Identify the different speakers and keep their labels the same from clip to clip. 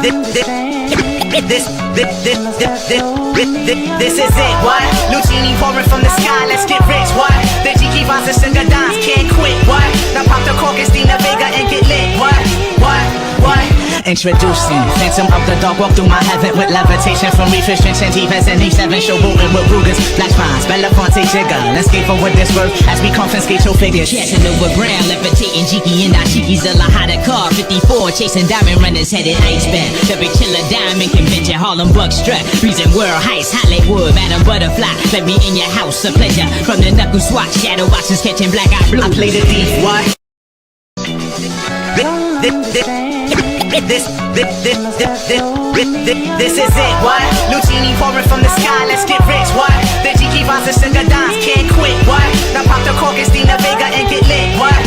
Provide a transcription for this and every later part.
Speaker 1: is it, what? Lucini pouring from the sky, let's get rich, what? The Jiki Vines and Sugar Dimes can't quit, what? Now pop the cork, it's Dina Vega and get lit, what? Introducing Phantom of the Dark, walk through my heaven with levitation from refrigeration, T-Vest and E7, showboating with Rugers, Flash Vines, Belafonte, Jigger. Let's get for what this worth as we confiscate your figures.
Speaker 2: Casanova Brown, levitating Jiki and Ashiki's a Lahada car, 54, chasing diamond runners headed Iceman. The big killer diamond convention, Harlem Buckstrap, freezing world heights, Hollywood, Madam Butterfly. Let me in your house, a pleasure. From the knuckle swatch, shadow boxes catching black eye blue.
Speaker 1: I play the thief, what? This is it, what? Lucini pouring from the sky, let's get rich, what? The Jiki Vines and Sugar Dimes can't quit, what? Now pop the cork, it's Dina Vega and get lit, what?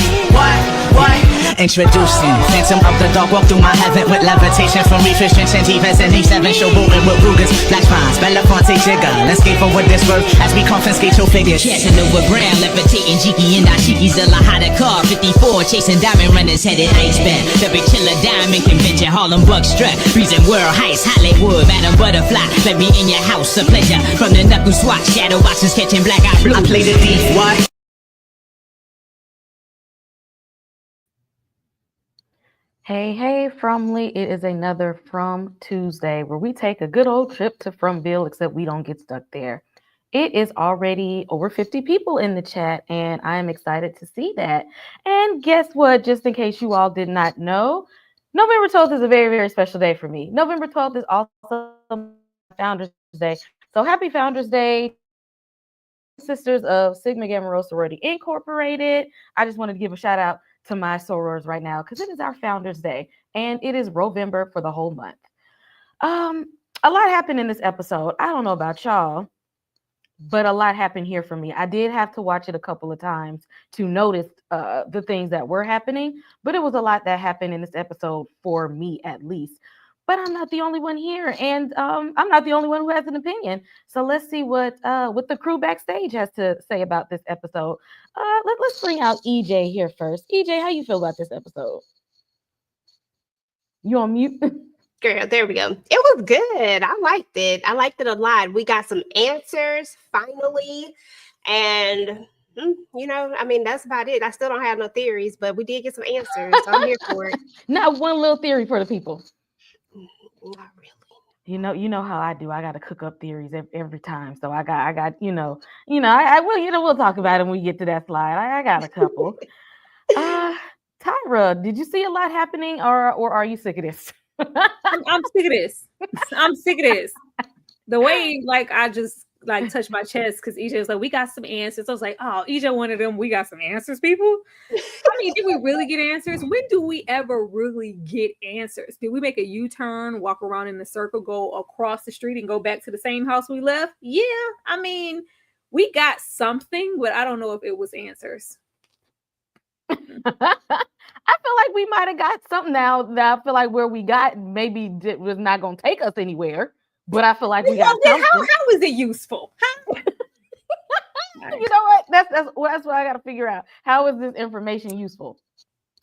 Speaker 1: Introducing Phantom of the Dark, walk through my heaven with levitation from refrigeration, T-Vest and E7, showboating with Rugers, Flash Vines, Belafonte, Jigger. Let's get for what this worth as we confiscate your figures.
Speaker 2: Casanova Brown, levitating Jiki and Ashiki's a Lahada car, 54, chasing diamond runners headed Iceman. The big killer diamond convention, Harlem Buckstrap, freezing world heights, Hollywood, Madam Butterfly. Let me in your house, a pleasure. From the knuckle swatch, shadow boxes catching black eye blue.
Speaker 1: I play the thief, what?
Speaker 3: Hey, Fromly, it is another From Tuesday where we take a good old trip to Fromville, except we don't get stuck there. It is already over 50 people in the chat, and I am excited to see that. And guess what? Just in case you all did not know, November 12th is a very, very special day for me. November 12th is also Founders Day. So happy Founders Day, sisters of Sigma Gamma Rho Sorority Incorporated. I just wanted to give a shout out to my sorors right now because it is our Founders Day and it is Rovember for the whole month. A lot happened in this episode. I don't know about y'all, but a lot happened here for me. I did have to watch it a couple of times to notice the things that were happening, but it was a lot that happened in this episode for me at least. But I'm not the only one here, and I'm not the only one who has an opinion. So let's see what the crew backstage has to say about this episode. Let's bring out EJ here first. EJ, how you feel about this episode? You on mute?
Speaker 4: Girl, there we go. It was good. I liked it. I liked it a lot. We got some answers finally, and I mean, that's about it. I still don't have no theories, but we did get some answers. So I'm here for it.
Speaker 3: Not one little theory for the people.
Speaker 4: Not really.
Speaker 3: You know how I do. I got to cook up theories every time. So I got we'll talk about it when we get to that slide. I got a couple. Tyra, did you see a lot happening, or are you sick of this?
Speaker 5: I'm sick of this. I'm sick of this. The way I just touched my chest because EJ was like, we got some answers. I was like, oh, EJ, one of them, we got some answers, people. I mean, did we really get answers? When do we ever really get answers? Did we make a U-turn, walk around in the circle, go across the street and go back to the same house we left? Yeah, I mean, we got something, but I don't know if it was answers.
Speaker 3: I feel like we might have got something now that I feel like where we got maybe was not going to take us anywhere. But I feel like we got something.
Speaker 5: How is it useful?
Speaker 3: You know what? That's what I got to figure out. How is this information useful?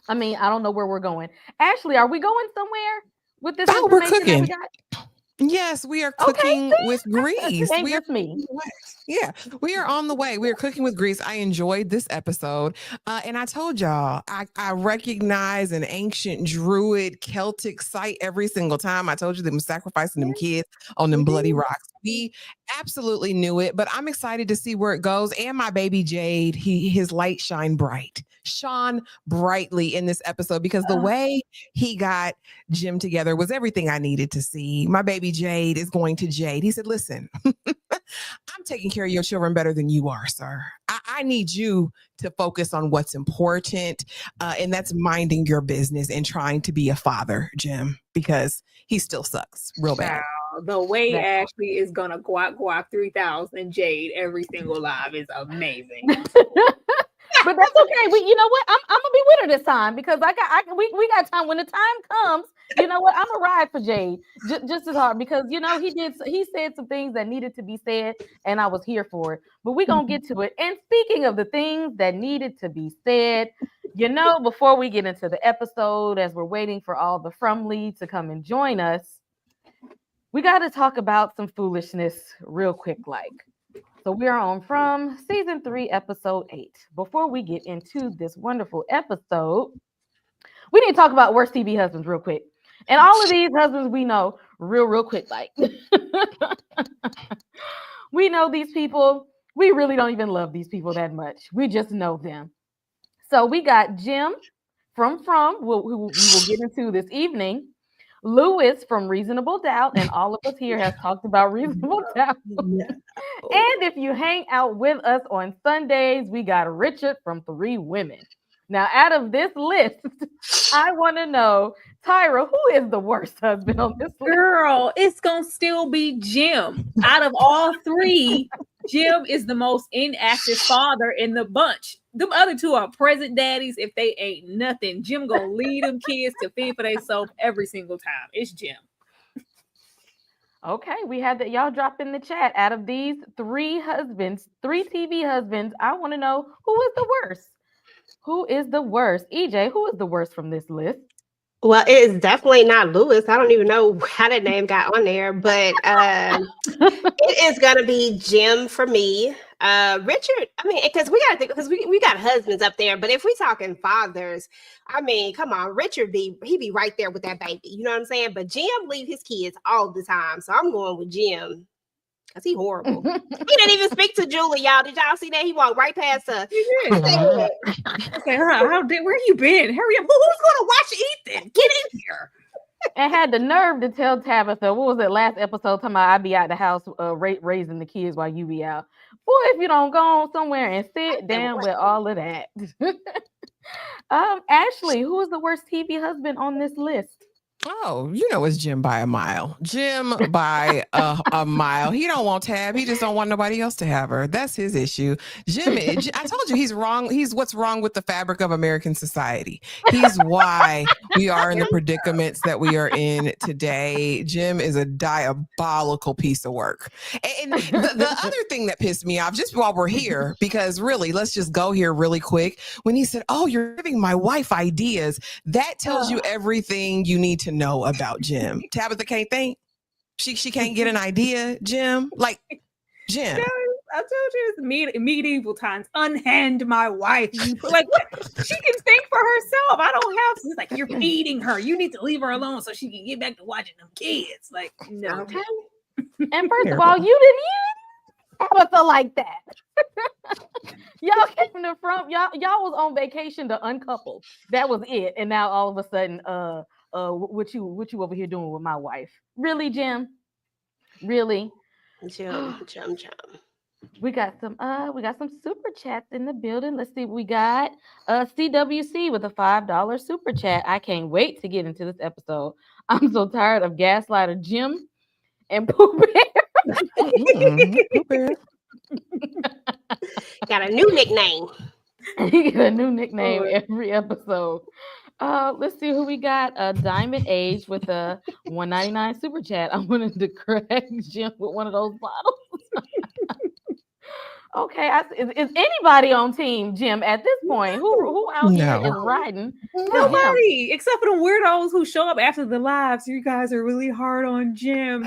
Speaker 3: I mean, I don't know where we're going. Ashley, are we going somewhere with this information?
Speaker 6: We're cooking.
Speaker 3: That we got?
Speaker 6: Yes, we are cooking with Grease.
Speaker 3: Ain't just me.
Speaker 6: Yeah, we are on the way. We are cooking with Grease. I enjoyed this episode. And I told y'all, I recognize an ancient druid Celtic site every single time. I told you them sacrificing them kids on them bloody rocks. We absolutely knew it, but I'm excited to see where it goes. And my baby Jade, his light shone brightly in this episode because the way he got Jim together was everything I needed to see. My baby Jade is going to Jade. He said, listen, I'm taking care of your children better than you are, sir. I need you to focus on what's important, and that's minding your business and trying to be a father, Jim, because he still sucks real bad.
Speaker 5: The way Ashley is gonna guac 3000 Jade every single live is amazing.
Speaker 3: But that's okay. You know what? I'm gonna be with her this time because we got time. When the time comes, you know what? I'm gonna ride for Jade just as hard because he said some things that needed to be said, and I was here for it. But we're gonna get to it. And speaking of the things that needed to be said, You know, before we get into the episode, as we're waiting for all the From Lee to come and join us, we got to talk about some foolishness real quick. So we are on From season 3, episode 8. Before we get into this wonderful episode, we need to talk about worst TV husbands real quick. And all of these husbands we know real quick. We know these people. We really don't even love these people that much. We just know them. So we got Jim from who we will get into this evening. Lewis from Reasonable Doubt, and all of us here have talked about Reasonable Doubt. And if you hang out with us on Sundays, we got Richard from 3 Women. Now, out of this list, I want to know, Tyra, who is the worst husband on this list?
Speaker 5: Girl, it's gonna still be Jim. Out of all 3, Jim is the most inactive father in the bunch. Them other 2 are present daddies. If they ain't nothing, Jim gonna lead them kids to fend for themselves every single time. It's Jim.
Speaker 3: Okay, we had that. Y'all drop in the chat. Out of these 3 husbands, 3 TV husbands, I want to know who is the worst. Who is the worst? EJ, who is the worst from this list?
Speaker 4: Well, it is definitely not Lewis. I don't even know how that name got on there, but it is gonna be Jim for me. Richard, I mean, because we gotta think, because we got husbands up there, but if we talking fathers, I mean, come on, Richard he be right there with that baby. You know what I'm saying? But Jim leave his kids all the time, so I'm going with Jim. Cause he horrible. He didn't even speak to Julie, y'all. Did y'all see that? He walked right past her.
Speaker 5: He did. Okay, where you been? Hurry up. Who's gonna watch Ethan? Get in here.
Speaker 3: And had the nerve to tell Tabitha, what was it last episode? Talking about I be out the house raising the kids while you be out. Boy, if you don't go on somewhere and sit down with all of that. Ashley, who is the worst TV husband on this list?
Speaker 6: Oh, you know it's Jim by a mile. Jim by a mile. He don't want Tab. He just don't want nobody else to have her. That's his issue. I told you he's wrong. He's what's wrong with the fabric of American society. He's why we are in the predicaments that we are in today. Jim is a diabolical piece of work. And the other thing that pissed me off, just while we're here, because really, let's just go here really quick. When he said, "Oh, you're giving my wife ideas," that tells you everything you need to know about Jim. Tabitha can't think. She can't get an idea, Jim. Like, Jim.
Speaker 5: I told you it's medieval times. Unhand my wife. Like, what? She can think for herself. I don't have to. It's like, you're feeding her. You need to leave her alone so she can get back to watching them kids. Like, no.
Speaker 4: Okay.
Speaker 3: And first of all, you didn't Tabitha like that. Y'all came from the front. Y'all was on vacation to uncouple. That was it. And now all of a sudden, what you over here doing with my wife? Really, Jim? Really?
Speaker 4: Jim.
Speaker 3: We got some super chats in the building. Let's see what we got. CWC with a $5 super chat. I can't wait to get into this episode. I'm so tired of Gaslighter Jim and Pooh Bear.
Speaker 6: Pooh Bear.
Speaker 4: Got a new nickname.
Speaker 3: He get a new nickname every episode. Let's see who we got. Diamond Age with a $1.99 super chat. I wanted to correct Jim with one of those bottles. Okay, is anybody on team Jim at this point? Who out here is riding?
Speaker 5: Nobody, except for the weirdos who show up after the lives. You guys are really hard on Jim.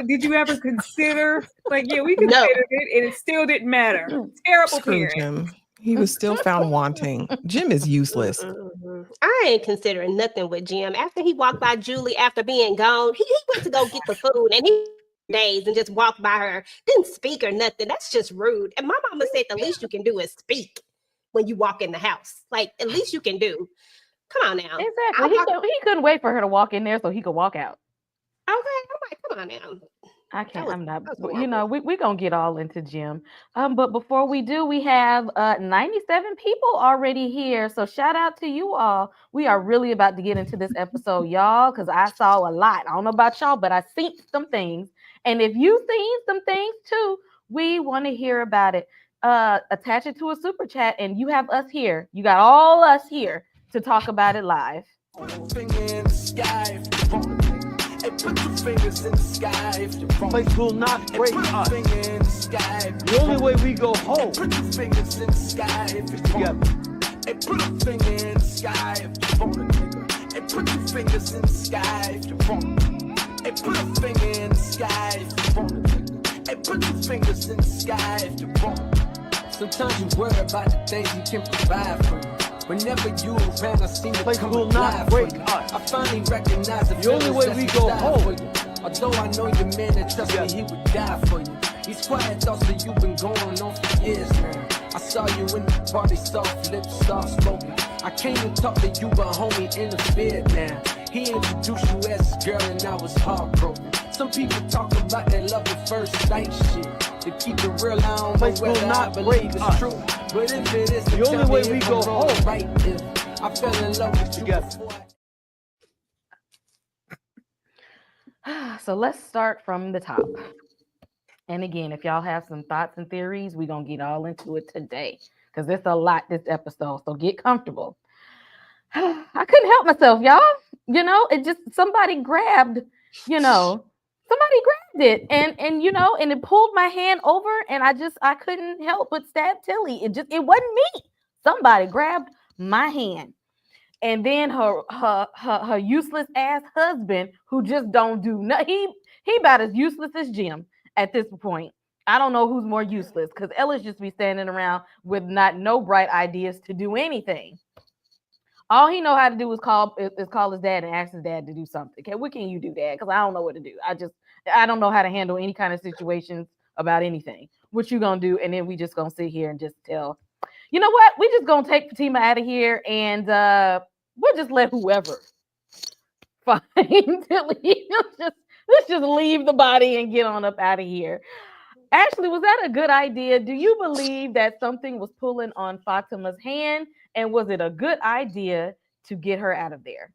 Speaker 5: Did you ever consider? Like, yeah, we considered it, and it still didn't matter. Terrible parent.
Speaker 6: Jim. He was still found wanting. Jim is useless.
Speaker 4: I ain't considering nothing with Jim. After he walked by Julie after being gone, he went to go get the food, and he days and just walked by her, didn't speak or nothing. That's just rude. And my mama said the least you can do is speak when you walk in the house. Like, at least you can do. Come on now.
Speaker 3: Exactly. He couldn't wait for her to walk in there so he could walk out.
Speaker 4: Okay, I'm like, come on now.
Speaker 3: I can't. I'm not. You know, we're gonna get all into Jim. But before we do, we have 97 people already here. So shout out to you all. We are really about to get into this episode, y'all, because I saw a lot. I don't know about y'all, but I seen some things. And if you've seen some things too, we want to hear about it. Attach it to a super chat, and you have us here. You got all us here to talk about it live.
Speaker 7: Put your finger in the sky. Hey, put your fingers in the sky.
Speaker 8: Place will not break us.
Speaker 7: The
Speaker 8: only way we go home
Speaker 7: put your fingers in the sky.
Speaker 8: is together.
Speaker 7: Hey, put a finger in the sky if you want a nigga. Hey, put your fingers in the sky if you want. Hey, put a finger in the sky if you want a nigga. Hey, put your fingers in the sky if you want. Sometimes you worry about the things he can provide for you. Whenever you around, I seem to
Speaker 8: Place
Speaker 7: come
Speaker 8: will not
Speaker 7: alive
Speaker 8: break
Speaker 7: for you.
Speaker 8: us.
Speaker 7: I finally recognize
Speaker 8: The only way we go home.
Speaker 7: Although I know your man that trust me, he would die for you. These quiet thoughts that you've been going on for years now. I saw you in the party, soft lips, soft spoken. I came to talk to you, but homie interfered now. He introduced you as his girl and I was heartbroken. Some people talk about that love at first sight shit. To keep it real, I don't
Speaker 8: Place
Speaker 7: know
Speaker 8: will
Speaker 7: whether I
Speaker 8: not
Speaker 7: believe
Speaker 8: break
Speaker 7: it's
Speaker 8: us.
Speaker 7: true. But if it is,
Speaker 8: The
Speaker 7: then
Speaker 8: only
Speaker 7: tell
Speaker 8: way
Speaker 7: me
Speaker 8: we
Speaker 7: if
Speaker 8: go
Speaker 7: I'm wrong or
Speaker 8: home.
Speaker 7: right. If I fell in love with you
Speaker 8: Together.
Speaker 7: before
Speaker 3: So let's start from the top. And again, if y'all have some thoughts and theories, we're going to get all into it today because it's a lot this episode. So get comfortable. I couldn't help myself, y'all. You know, it just somebody grabbed it and it pulled my hand over and I couldn't help but stab Tilly. It wasn't me. Somebody grabbed my hand. And then her useless ass husband who just don't do nothing. He about as useless as Jim at this point. I don't know who's more useless because Ellis just be standing around with no bright ideas to do anything. All he know how to do is call his dad and ask his dad to do something. Okay, what can you do, Dad? Because I don't know what to do. I don't know how to handle any kind of situations about anything. What you gonna do? And then we just gonna sit here and just tell. You know what? We just gonna take Fatima out of here and we'll just let whoever find Tilly. Let's just leave the body and get on up out of here. Ashley, was that a good idea? Do you believe that something was pulling on Fatima's hand? And was it a good idea to get her out of there?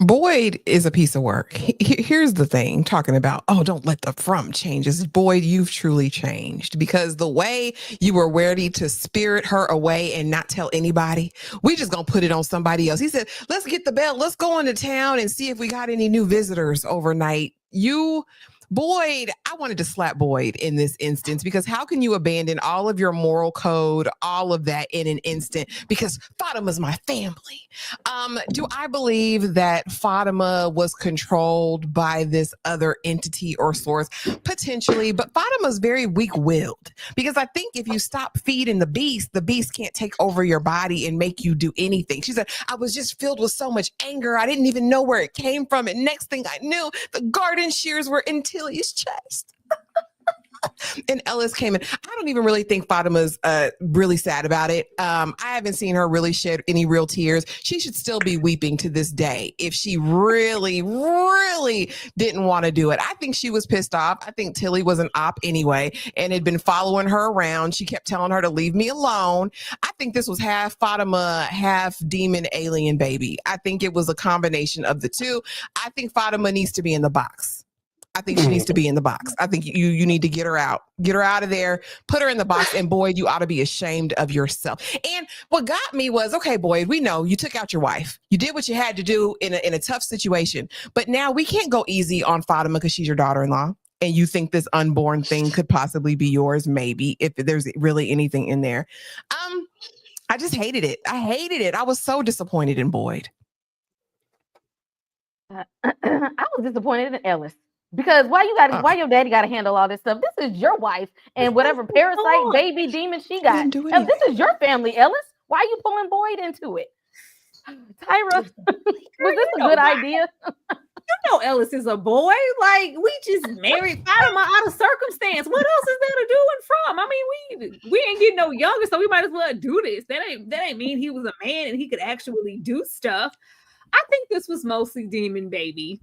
Speaker 6: Boyd is a piece of work. Here's the thing, talking about, don't let the from changes. Boyd, you've truly changed because the way you were ready to spirit her away and not tell anybody, we just gonna put it on somebody else. He said, let's get the bell. Let's go into town and see if we got any new visitors overnight. Boyd, I wanted to slap Boyd in this instance because how can you abandon all of your moral code, all of that in an instant? Because Fatima's my family. Do I believe that Fatima was controlled by this other entity or source? Potentially, but Fatima's very weak-willed because I think if you stop feeding the beast can't take over your body and make you do anything. She said, I was just filled with so much anger. I didn't even know where it came from. And next thing I knew, the garden shears were in Tilly's chest. And Ellis came in. I don't even really think Fatima's really sad about it. I haven't seen her really shed any real tears. She should still be weeping to this day if she really, really didn't want to do it. I think she was pissed off. I think Tilly was an op anyway and had been following her around. She kept telling her to leave me alone. I think this was half Fatima, half demon alien baby. I think it was a combination of the two. I think Fatima needs to be in the box. I think she needs to be in the box. I think you need to get her out. Get her out of there. Put her in the box. And Boyd, you ought to be ashamed of yourself. And what got me was, okay, Boyd, we know you took out your wife. You did what you had to do in a tough situation. But now we can't go easy on Fatima because she's your daughter-in-law. And you think this unborn thing could possibly be yours, maybe, if there's really anything in there. I just hated it. I hated it. I was so disappointed in Boyd.
Speaker 3: I was disappointed in Ellis. Because why your daddy got to handle all this stuff? This is your wife and whatever parasite baby demon she got. This is your family, Ellis. Why are you pulling Boyd into it? Tyra, was this a good idea?
Speaker 5: You know Ellis is a boy. Like, we just married Fatima out of circumstance. What else is there to do and from? I mean, we ain't getting no younger, so we might as well do this. That ain't mean he was a man and he could actually do stuff. I think this was mostly demon baby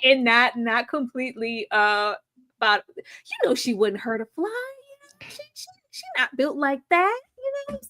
Speaker 5: and not completely about, she wouldn't hurt a fly. She not built like that. You know what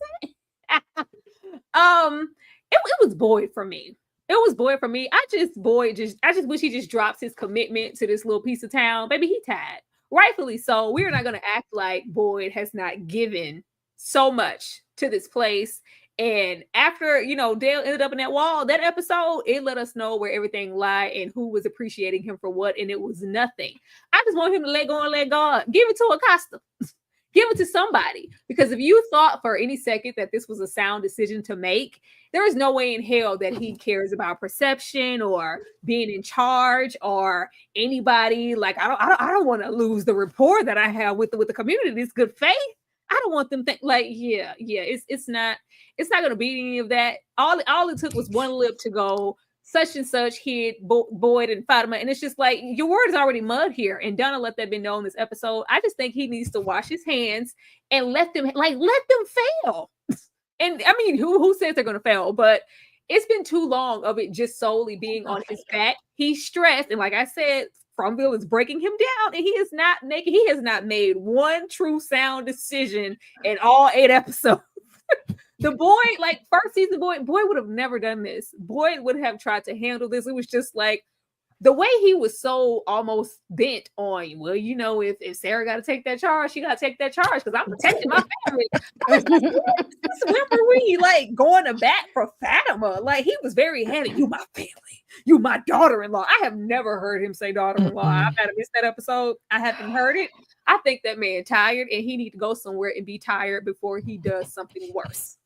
Speaker 5: I'm saying? It was Boyd for me. It was Boyd for me. I just wish he just drops his commitment to this little piece of town. Baby, he tired. Rightfully so. We're not going to act like Boyd has not given so much to this place. And after, Dale ended up in that wall, that episode, it let us know where everything lied and who was appreciating him for what. And it was nothing. I just want him to let go and let God. Give it to Acosta. Give it to somebody. Because if you thought for any second that this was a sound decision to make, there is no way in hell that he cares about perception or being in charge or anybody. Like, I don't want to lose the rapport that I have with the community. This good faith. I don't want them it's not going to be any of that. All it took was one lip to go, such and such hit Boyd and Fatima, and it's just like, your word is already mud here. And Donna let that be known this episode. I just think he needs to wash his hands and let them fail. And I mean, who says they're going to fail? But it's been too long of it just solely being on his back. He's stressed, and like I said, Fromville is breaking him down, and he has not made one true sound decision in all 8 episodes. The boy, like first season Boyd would have never done this. Boyd would have tried to handle this. It was just like the way he was so almost bent on, well, you know, if Sarah got to take that charge, she got to take that charge because I'm protecting my family. When were we like going to bat for Fatima? Like, he was very heavy. You my family. You my daughter-in-law. I have never heard him say daughter-in-law. I might have missed that episode. I haven't heard it. I think that man tired, and he need to go somewhere and be tired before he does something worse.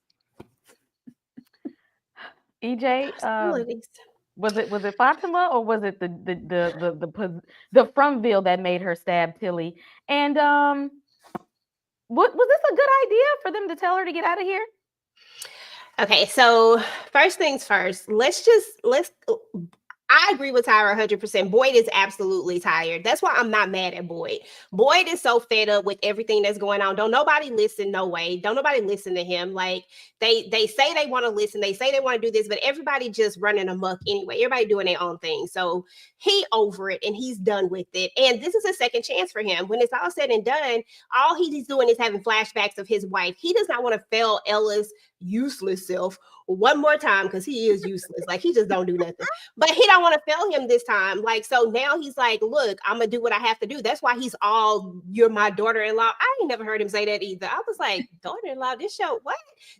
Speaker 3: EJ, was it Fatima, or was it the Fromville that made her stab Tilly? And was this a good idea for them to tell her to get out of here?
Speaker 4: Okay, so first things first, I agree with Tyra 100%. Boyd is absolutely tired. That's why I'm not mad at Boyd. Boyd is so fed up with everything that's going on. Don't nobody listen, no way. Don't nobody listen to him. Like, they say they want to listen. They say they want to do this, but everybody just running amok anyway. Everybody doing their own thing. So he over it, and he's done with it. And this is a second chance for him. When it's all said and done, all he's doing is having flashbacks of his wife. He does not want to fail Ella's useless self one more time, because he is useless. Like, he just don't do nothing. But he don't want to fail him this time. Like, so now he's like, look, I'm gonna do what I have to do. That's why he's all, you're my daughter-in-law. I ain't never heard him say that either. I was like, daughter-in-law, this your what?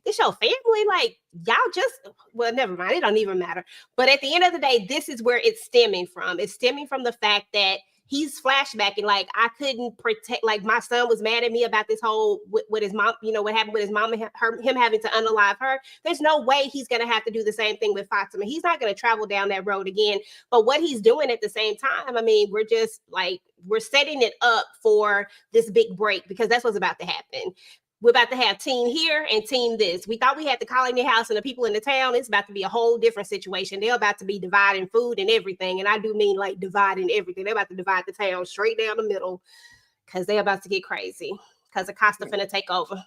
Speaker 4: This your family? Like, y'all just, well, never mind. It don't even matter. But at the end of the day, this is where it's stemming from. It's stemming from the fact that he's flashbacking, like, I couldn't protect, like, my son was mad at me about this whole, with his mom, you know, what happened with his mom and him having to unalive her. There's no way he's going to have to do the same thing with Fatima. He's not going to travel down that road again. But what he's doing at the same time, I mean, we're just like, we're setting it up for this big break, because that's what's about to happen. We're about to have team here and team this. We thought we had the colony house and the people in the town. It's about to be a whole different situation. They're about to be dividing food and everything. And I do mean like dividing everything. They're about to divide the town straight down the middle, because they're about to get crazy, because Acosta finna take over.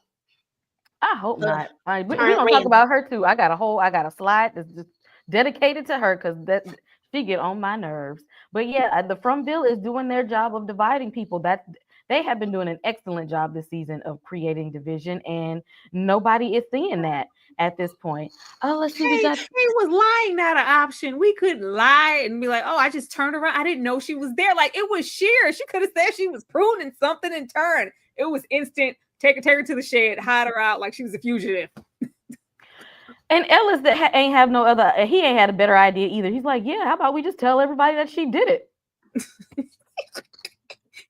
Speaker 3: I hope not. We're gonna talk about her too. I got a slide that's just dedicated to her, because that she get on my nerves. But yeah, the Fromville is doing their job of dividing people. That they have been doing an excellent job this season of creating division, and nobody is seeing that at this point. Oh, let's see. We
Speaker 5: was lying not an option. We couldn't lie and be like, oh, I just turned around. I didn't know she was there. Like, it was sheer. She could have said she was pruning something and turned. It was instant. Take her to the shed, hide her out like she was a fugitive.
Speaker 3: And Ellis ain't have no other. He ain't had a better idea either. He's like, yeah, how about we just tell everybody that she did it?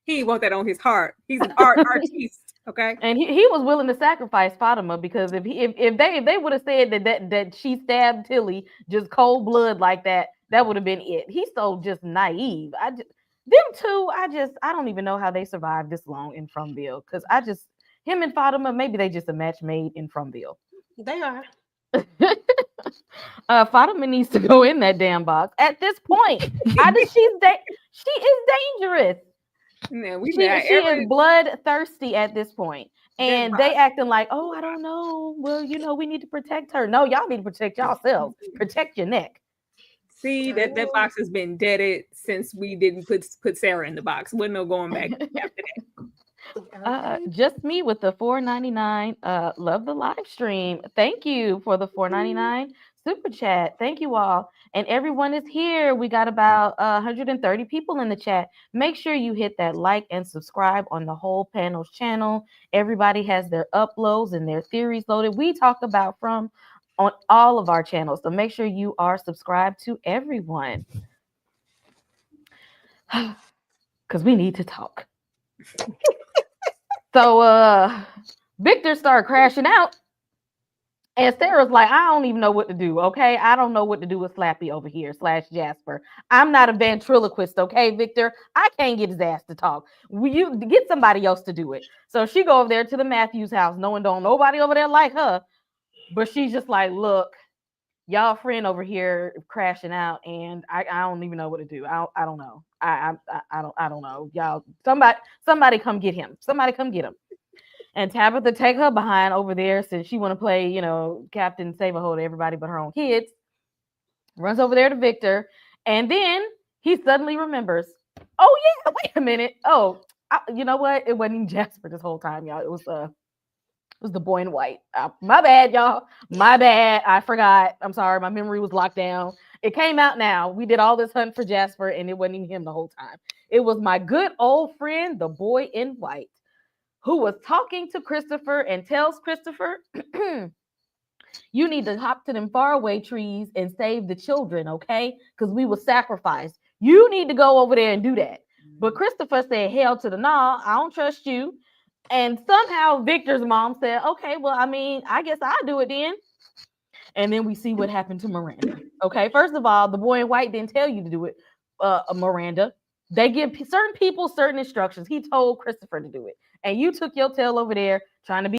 Speaker 5: He want that on his heart. He's an artiste, okay?
Speaker 3: And he was willing to sacrifice Fatima, because if they would have said that she stabbed Tilly just cold blood like that, that would have been it. He's so just naive. I don't even know how they survived this long in Fromville, because him and Fatima, maybe they just a match made in Fromville.
Speaker 4: They are.
Speaker 3: Fatima needs to go in that damn box at this point. She is dangerous.
Speaker 5: Yeah,
Speaker 3: she is bloodthirsty at this point. And they acting like, oh, I don't know. Well, you know, we need to protect her. No, y'all need to protect yourselves. Protect your neck.
Speaker 5: See, that box has been deaded since we didn't put Sarah in the box. Wasn't no going back after that.
Speaker 3: Just me with the $4.99. Love the live stream. Thank you for the $4.99 super chat. Thank you all. And everyone is here. We got about 130 people in the chat. Make sure you hit that like and subscribe on the whole panel's channel. Everybody has their uploads and their theories loaded. We talk about from on all of our channels. So make sure you are subscribed to everyone. Because we need to talk. So Victor started crashing out. And Sarah's like, I don't even know what to do. Okay. I don't know what to do with Slappy over here / Jasper. I'm not a ventriloquist. Okay, Victor. I can't get his ass to talk. Will you get somebody else to do it? So she go over there to the Matthews house, knowing don't nobody over there like her. But she's just like, look, y'all friend over here crashing out, and I don't even know what to do. I don't know. I don't know. Y'all, somebody come get him. Somebody come get him. And Tabitha take her behind over there since she want to play, Captain Save-A-Ho to everybody but her own kids. Runs over there to Victor, and then he suddenly remembers, oh yeah, wait a minute. Oh, you know what? It wasn't even Jasper this whole time, y'all. It was the boy in white. My bad, y'all. My bad. I forgot. I'm sorry. My memory was locked down. It came out now. We did all this hunt for Jasper, and it wasn't even him the whole time. It was my good old friend, the boy in white, who was talking to Christopher and tells Christopher, you need to hop to them faraway trees and save the children, okay? Because we were sacrificed. You need to go over there and do that. But Christopher said, hell to the nah, I don't trust you. And somehow Victor's mom said, okay, well, I mean, I guess I'll do it then. And then we see what happened to Miranda. Okay, first of all, the boy in white didn't tell you to do it, Miranda. They give certain people certain instructions. He told Christopher to do it. And you took your tail over there trying to be